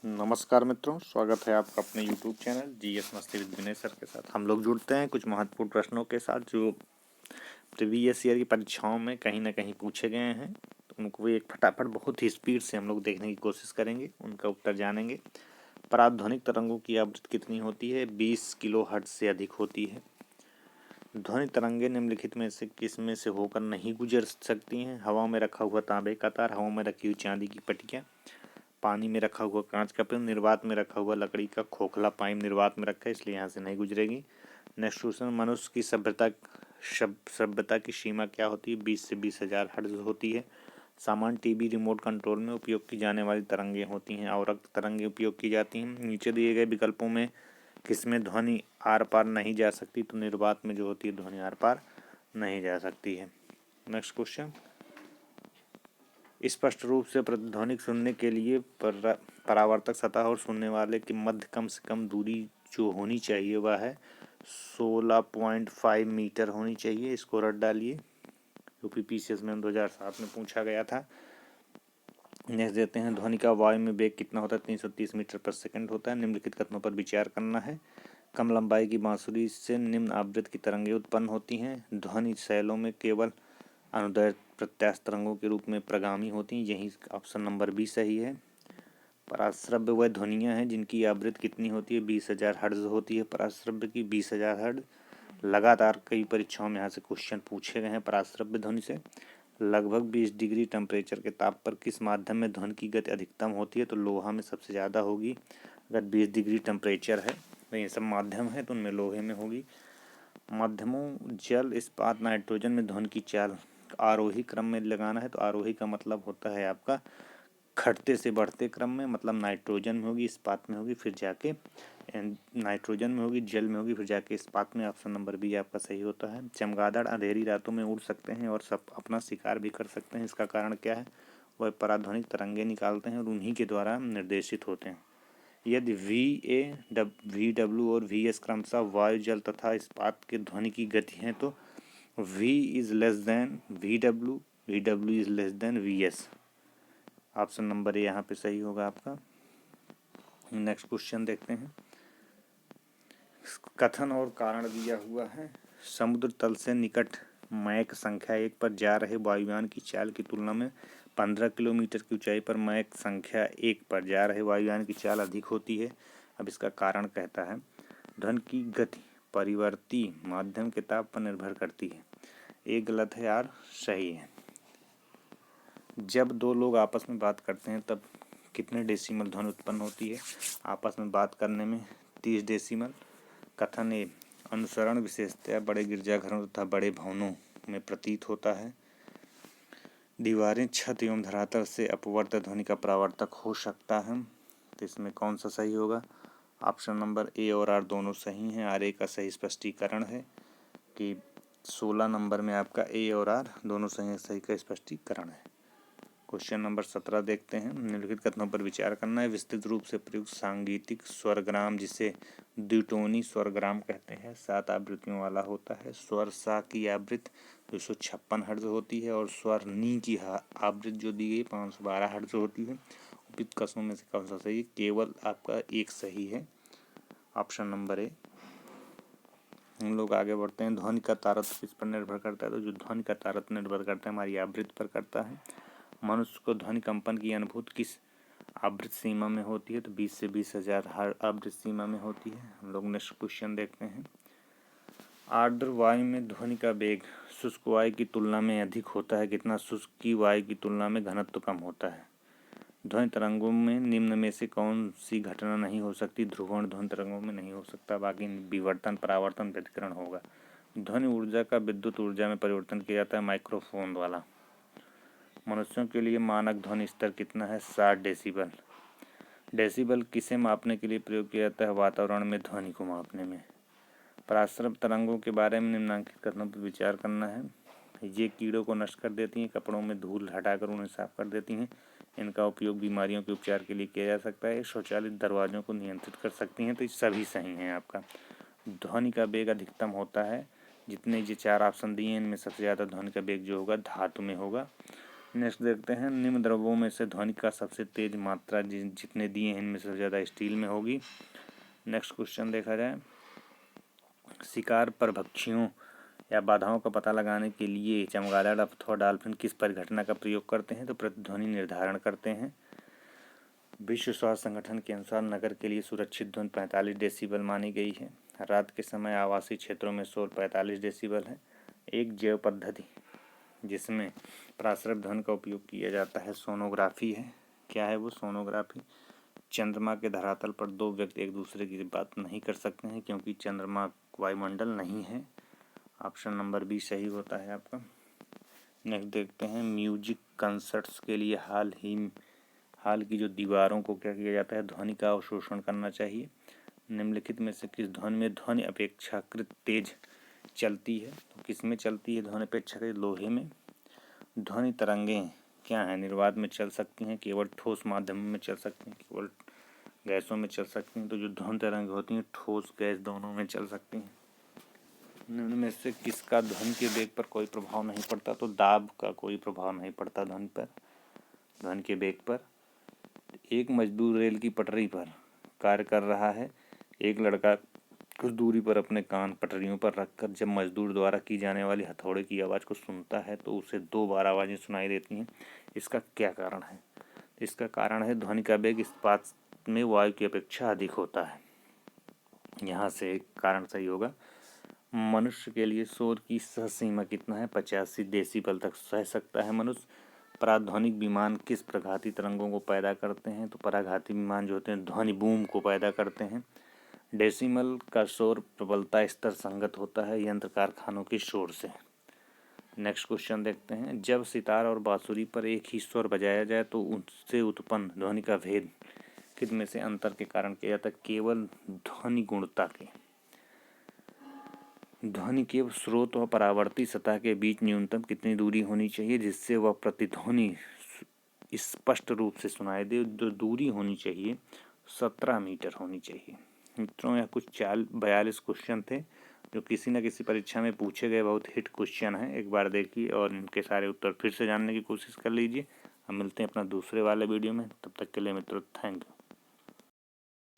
नमस्कार मित्रों, स्वागत है आपका अपने YouTube चैनल जीएस मस्ती विद विनय सर के साथ। हम लोग जुड़ते हैं कुछ महत्वपूर्ण प्रश्नों के साथ जो प्रीवियस ईयर की परीक्षाओं में कहीं ना कहीं पूछे गए हैं। तो उनको भी एक फटाफट बहुत ही स्पीड से हम लोग देखने की कोशिश करेंगे, उनका उत्तर जानेंगे। पराध्वनिक तरंगों की आवृत्ति कितनी होती है? 20 किलो हर्ट्ज से अधिक होती है। ध्वनि तरंगे निम्नलिखित में से किस में से होकर नहीं गुजर सकती हैं? हवा में रखा हुआ तांबे का तार, हवा में रखी हुई चांदी की पटिया, पानी में रखा हुआ कांच का पेन, निर्वात में रखा हुआ लकड़ी का खोखला पाइप निर्वात में रखा है इसलिए यहाँ से नहीं गुजरेगी। नेक्स्ट क्वेश्चन, मनुष्य की सभ्यता की सीमा क्या होती है? 20 से 20,000 हर्ट्ज होती है। सामान्य टीवी रिमोट कंट्रोल में उपयोग की जाने वाली तरंगें होती हैं। अवरक्त तरंगें उपयोग की जाती हैं। नीचे दिए गए विकल्पों में किसमें ध्वनि आर पार नहीं जा सकती? तो निर्वात में जो होती है ध्वनि आर पार नहीं जा सकती है। नेक्स्ट क्वेश्चन, स्पष्ट रूप से प्रतिध्वनिक सुनने के लिए परावर्तक सतह और सुनने वाले के मध्य कम से कम दूरी जो होनी चाहिए वह है 16.5 मीटर होनी चाहिए। इसको रट डालिए, यूपीपीसीएस में 2007 में पूछा गया था। नेक्स्ट देते हैं, ध्वनि का वायु में वेग कितना होता है? 330 मीटर पर सेकंड होता है। निम्नलिखित कथनों पर विचार करना है। कम लंबाई की बांसुरी से निम्न आवृत्ति की तरंगें उत्पन्न होती हैं। ध्वनि शैलों में केवल अनुदैर्घ्य प्रत्यास्थ तरंगों के रूप में प्रगामी होती हैं। यही ऑप्शन नंबर बी सही है। पराश्रव्य वह ध्वनियाँ हैं जिनकी आवृत्ति कितनी होती है? 20,000 हर्ट्ज होती है पराश्रव्य की, 20,000 हर्ट्ज। लगातार कई परीक्षाओं में यहाँ से क्वेश्चन पूछे गए हैं पराश्रव्य ध्वनि से। लगभग 20 डिग्री टेम्परेचर के ताप पर किस माध्यम में ध्वनि की गति अधिकतम होती है? तो लोहा में सबसे ज़्यादा होगी। अगर 20 डिग्री टेम्परेचर है तो ये सब माध्यम है तो उनमें लोहे में होगी। माध्यमों जल, इस्पात, नाइट्रोजन में ध्वनि की चाल आरोही क्रम में लगाना है तो आरोही का मतलब होता है आपका घटते से बढ़ते क्रम में, मतलब नाइट्रोजन में होगी, इस्पात में होगी, फिर जाके नाइट्रोजन में होगी, जल में होगी, फिर जाके इस्पात में। ऑप्शन नंबर बी आपका सही होता है। चमगादड़ अंधेरी रातों में उड़ सकते हैं और सब अपना शिकार भी कर सकते हैं। इसका कारण क्या है? वह पराध्वनिक तरंगे निकालते हैं और उन्हीं के द्वारा निर्देशित होते हैं। यदि वी डब्ल्यू और वी एस क्रमशः वायु, जल तथा इस्पात के ध्वनि की गति है तो V is less than VW, VW is less than VS। Option number A यहाँ पे सही होगा आपका। नेक्स्ट क्वेश्चन देखते हैं। कथन और कारण दिया हुआ है। समुद्र तल से निकट मैक संख्या 1 पर जा रहे वायुयान की चाल की तुलना में 15 किलोमीटर की ऊंचाई पर मैक संख्या 1 पर जा रहे वायुयान की चाल अधिक होती है। अब इसका कारण कहता है, ध्वनि की गति परिवर्ती माध्यम के ताप पर निर्भर करती है। एक गलत है यार, सही है। जब दो लोग आपस में बात करते हैं तब कितने डेसिमल ध्वनि उत्पन्न होती है? आपस में बात करने में 30 डेसिमल। कथन ए, अनुसरण विशेषतया बड़े गिरजाघरों तथा बड़े भवनों में प्रतीत होता है। दीवारें, छत एवं धरातल से अपवर्त ध्वनि का परावर्तक हो सकता है। तो इसमें कौन सा सही होगा? ऑप्शन नंबर ए और आर दोनों सही हैं। आर ए का सही स्पष्टीकरण है कि 16 नंबर में आपका ए और आर दोनों सही का स्पष्टीकरण है। क्वेश्चन नंबर 17 देखते हैं। निम्नलिखित कथनों पर विचार करना है। विस्तृत रूप से प्रयुक्त सांगीतिक स्वरग्राम जिसे द्विटोनी स्वरग्राम कहते हैं 7 आवृत्तियों वाला होता है। स्वर सा की आवृत्ति 256 हर्ट्ज होती है और स्वर नी की आवृत्ति जो दी गई 512 हर्ट्ज होती है। उपयुक्त कथनों में से कौन सा सही? केवल आपका एक सही है, ऑप्शन नंबर ए। हम लोग आगे बढ़ते हैं। ध्वनि का तारतम्य किस पर निर्भर करता है? तो जो ध्वनि का तारतम्य निर्भर करता है हमारी आवृत्ति पर करता है। मनुष्य को ध्वनि कंपन की अनुभूति किस आवृत्ति सीमा में होती है? तो 20 से 20,000 हर आवृत्ति सीमा में होती है। हम लोग नेक्स्ट क्वेश्चन देखते हैं। आर्द्र वायु में ध्वनि का वेग शुष्क वायु की तुलना में अधिक होता है। कितना? शुष्क की वायु की तुलना में घनत्व कम होता है। ध्वनि तरंगों में निम्न में से कौन सी घटना नहीं हो सकती? ध्रुवण ध्वनि तरंगों में नहीं हो सकता, बाकी विवर्तन, परावर्तन, व्यतिकरण होगा। ध्वनि ऊर्जा का विद्युत ऊर्जा में परिवर्तन किया जाता है माइक्रोफोन द्वारा। मनुष्यों के लिए मानक ध्वनि स्तर कितना है? 60 डेसिबल। डेसिबल किसे मापने के लिए प्रयोग किया जाता है? वातावरण में ध्वनि को मापने में। पराश्रव तरंगों के बारे में निम्नलिखित कथनों पर विचार करना है। ये कीड़ों को नष्ट कर देती हैं, कपड़ों में धूल हटाकर उन्हें साफ कर देती हैं। इनका उपयोग बीमारियों के उपचार के लिए किया जा सकता है। स्वचालित दरवाजों को नियंत्रित कर सकती हैं। तो ये सभी सही हैं आपका। ध्वनि का वेग अधिकतम होता है, जितने ये 4 ऑप्शन दिए हैं इनमें सबसे ज़्यादा ध्वनि का वेग जो होगा धातु में होगा। नेक्स्ट देखते हैं, निम्न द्रव्यों में से ध्वनि का सबसे तेज मात्रा जितने दिए हैं इनमें से ज़्यादा स्टील में होगी। नेक्स्ट क्वेश्चन देखा जाए, शिकार परभक्षियों या बाधाओं का पता लगाने के लिए चमगादड़ अथवा डॉल्फिन किस परिघटना का प्रयोग करते हैं? तो प्रतिध्वनि निर्धारण करते हैं। विश्व स्वास्थ्य संगठन के अनुसार नगर के लिए सुरक्षित ध्वनि 45 डेसिबल मानी गई है। रात के समय आवासीय क्षेत्रों में शोर 45 डेसिबल है। एक जैव पद्धति जिसमें प्रासरक ध्वनि का उपयोग किया जाता है सोनोग्राफी है। क्या है वो? सोनोग्राफी। चंद्रमा के धरातल पर दो व्यक्ति एक दूसरे की बात नहीं कर सकते हैं क्योंकि चंद्रमा वायुमंडल नहीं है। ऑप्शन नंबर बी सही होता है आपका। नेक्स्ट देखते हैं, म्यूजिक कंसर्ट्स के लिए हाल की जो दीवारों को क्या किया जाता है? ध्वनि का अवशोषण करना चाहिए। निम्नलिखित में से किस ध्वनि में ध्वनि अपेक्षाकृत तेज चलती है? तो किस में चलती है ध्वनि अपेक्षाकृत? लोहे में। ध्वनि तरंगें क्या हैं? निर्वात में चल सकती हैं, केवल ठोस माध्यम में चल सकती हैं, केवल गैसों में चल सकती हैं। तो जो ध्वनि तरंग होती हैं ठोस गैस दोनों में चल सकती हैं। निम्न में से किसका ध्वनि के वेग पर कोई प्रभाव नहीं पड़ता? तो दाब का कोई प्रभाव नहीं पड़ता ध्वनि के वेग पर। एक मजदूर रेल की पटरी पर कार्य कर रहा है। एक लड़का कुछ दूरी पर अपने कान पटरियों पर रखकर जब मजदूर द्वारा की जाने वाली हथौड़े की आवाज़ को सुनता है तो उसे 2 बार आवाज़ें सुनाई देती हैं। इसका क्या कारण है? इसका कारण है ध्वनि का वेग इस्पात में वायु की अपेक्षा अधिक होता है। यहाँ से एक कारण सही होगा। मनुष्य के लिए शोर की सह सीमा कितना है? 85 डेसिबल तक सह सकता है मनुष्य। पराध्वनिक विमान किस प्रघाती तरंगों को पैदा करते हैं? तो पराघाती विमान जो होते हैं ध्वनि बूम को पैदा करते हैं। डेसिमल का शोर प्रबलता स्तर संगत होता है यंत्र कारखानों के शोर से। नेक्स्ट क्वेश्चन देखते हैं, जब सितार और बांसुरी पर एक ही स्वर बजाया जाए तो उससे उत्पन्न ध्वनि का भेद किस में से अंतर के कारण किया जाता है? केवल ध्वनि गुणता के। ध्वनि के स्रोत और परावर्ती सतह के बीच न्यूनतम कितनी दूरी होनी चाहिए जिससे वह प्रतिध्वनि स्पष्ट रूप से सुनाई दे? जो दूरी होनी चाहिए 17 मीटर होनी चाहिए। मित्रों, यह कुछ 42 क्वेश्चन थे जो किसी न किसी परीक्षा में पूछे गए बहुत हिट क्वेश्चन हैं। एक बार देखिए और इनके सारे उत्तर फिर से जानने की कोशिश कर लीजिए। हम मिलते हैं अपना दूसरे वाले वीडियो में, तब तक के लिए मित्रों थैंक यू।